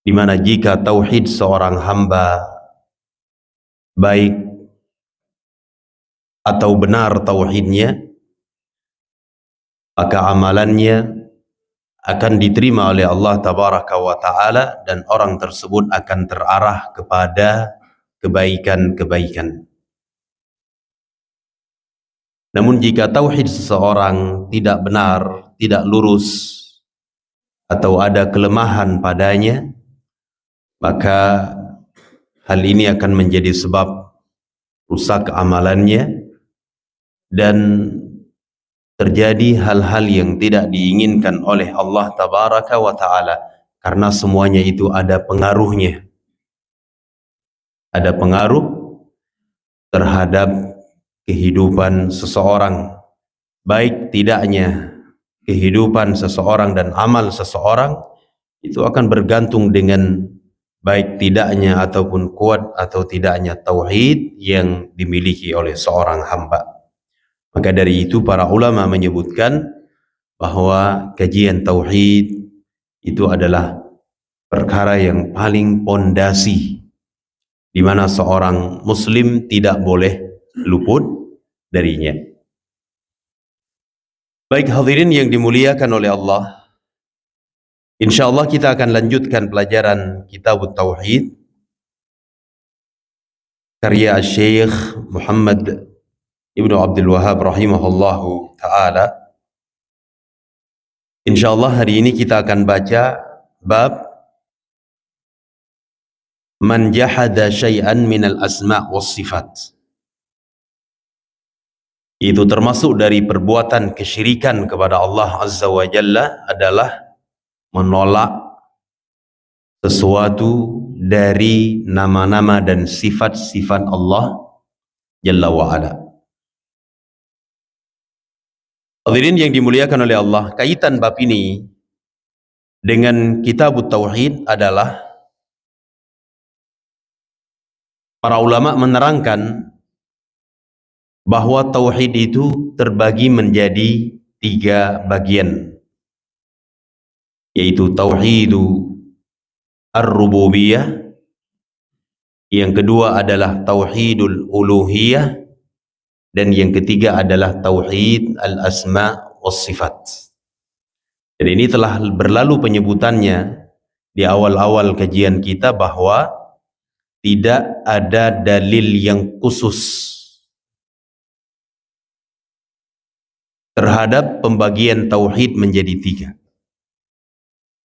di mana jika tauhid seorang hamba baik atau benar tauhidnya, maka amalannya akan diterima oleh Allah Tabaraka wa Ta'ala, dan orang tersebut akan terarah kepada kebaikan-kebaikan. Namun jika tauhid seseorang tidak benar, tidak lurus, atau ada kelemahan padanya, maka hal ini akan menjadi sebab rusak amalannya dan terjadi hal-hal yang tidak diinginkan oleh Allah Tabaraka wa Ta'ala, karena semuanya itu ada pengaruhnya. Ada pengaruh terhadap kehidupan seseorang, baik tidaknya kehidupan seseorang dan amal seseorang itu akan bergantung dengan baik tidaknya ataupun kuat atau tidaknya tauhid yang dimiliki oleh seorang hamba. Maka dari itu para ulama menyebutkan bahwa kajian tauhid itu adalah perkara yang paling pondasi, di mana seorang muslim tidak boleh luput darinya. Baik hadirin yang dimuliakan oleh Allah, insyaallah kita akan lanjutkan pelajaran Kitab Tauhid karya Syekh Muhammad Ibnu Abdul Wahhab rahimahullahu ta'ala. InsyaAllah hari ini kita akan baca bab Man jahada syai'an minal asma' was sifat. Itu termasuk dari perbuatan kesyirikan kepada Allah Azza wa Jalla adalah menolak sesuatu dari nama-nama dan sifat-sifat Allah Jalla wa Ala. Hadirin yang dimuliakan oleh Allah, kaitan bab ini dengan Kitab Tauhid adalah para ulama menerangkan bahwa tauhid itu terbagi menjadi 3 bagian, yaitu tauhidu ar-rububiyah, yang kedua adalah tauhidul uluhiyah, dan yang ketiga adalah tauhid al-asma was sifat. Dan ini telah berlalu penyebutannya di awal-awal kajian kita bahwa tidak ada dalil yang khusus terhadap pembagian tauhid menjadi 3.